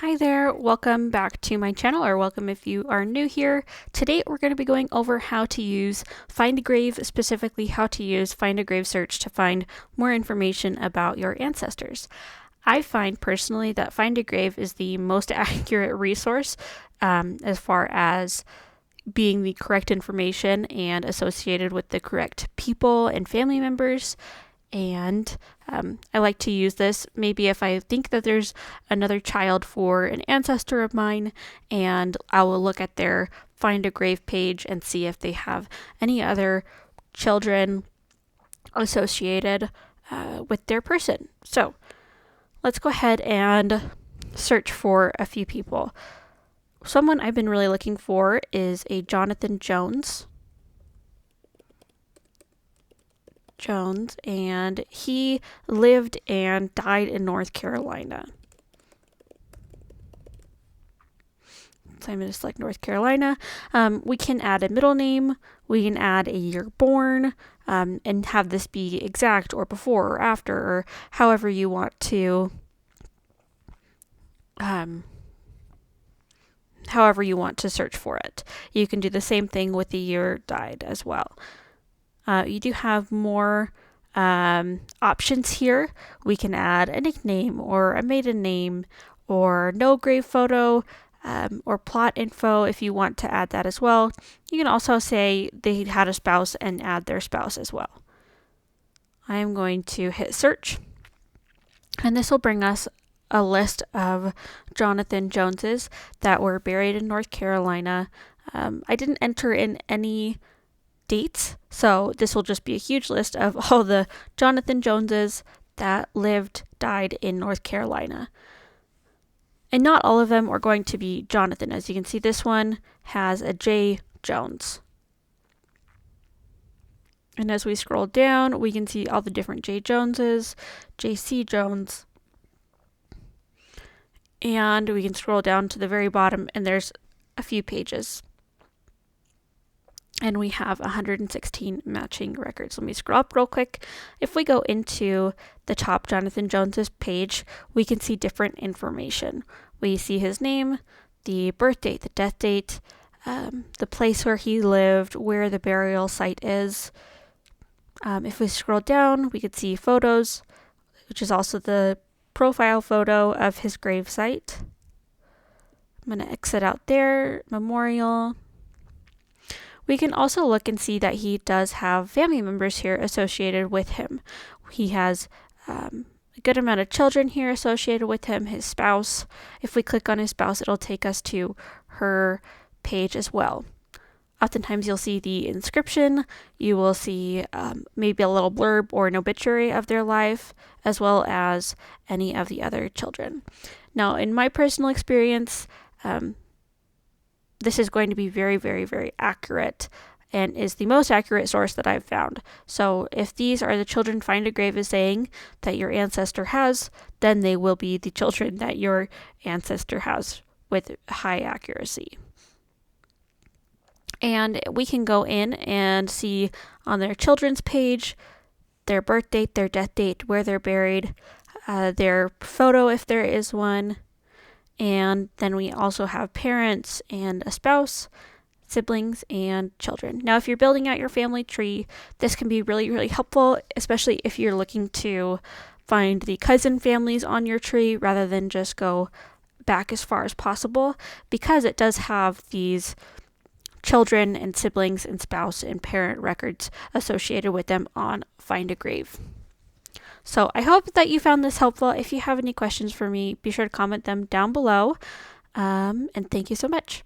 Hi there, welcome back to my channel, or welcome if you are new here. Today we're going to be going over how to use Find a Grave, specifically how to use Find a Grave search to find more information about your ancestors. I find personally that Find a Grave is the most accurate resource as far as being the correct information and associated with the correct people and family members. And I like to use this maybe if I think that there's another child for an ancestor of mine, and I will look at their Find a Grave page and see if they have any other children associated with their person. So let's go ahead and search for a few people. Someone I've been really looking for is a Jonathan Jones, and he lived and died in North Carolina. So I'm going to select North Carolina. We can add a middle name, we can add a year born, and have this be exact or before or after, or however you want to search for it. You can do the same thing with the year died as well. You do have more options here. We can add a nickname or a maiden name or no grave photo or plot info if you want to add that as well. You can also say they had a spouse and add their spouse as well. I am going to hit search, and this will bring us a list of Jonathan Joneses that were buried in North Carolina. I didn't enter in any dates, so this will just be a huge list of all the Jonathan Joneses that died in North Carolina. And not all of them are going to be Jonathan. As you can see, this one has a J. Jones. And as we scroll down, we can see all the different J. Joneses, J.C. Jones. And we can scroll down to the very bottom, and there's a few pages. And we have 116 matching records. Let me scroll up real quick. If we go into the top Jonathan Jones's page, we can see different information. We see his name, the birth date, the death date, the place where he lived, where the burial site is. If we scroll down, we could see photos, which is also the profile photo of his grave site. I'm going to exit out there, memorial. We can also look and see that he does have family members here associated with him. He has a good amount of children here associated with him, his spouse. If we click on his spouse, it'll take us to her page as well. Oftentimes you'll see the inscription, you will see maybe a little blurb or an obituary of their life, as well as any of the other children. Now, in my personal experience, this is going to be very, very, very accurate and is the most accurate source that I've found. So if these are the children Find a Grave is saying that your ancestor has, then they will be the children that your ancestor has with high accuracy. And we can go in and see on their children's page their birth date, their death date, where they're buried, their photo if there is one. And then we also have parents and a spouse, siblings, and children. Now, if you're building out your family tree, this can be really, really helpful, especially if you're looking to find the cousin families on your tree rather than just go back as far as possible, because it does have these children and siblings and spouse and parent records associated with them on Find a Grave. So I hope that you found this helpful. If you have any questions for me, be sure to comment them down below. And thank you so much.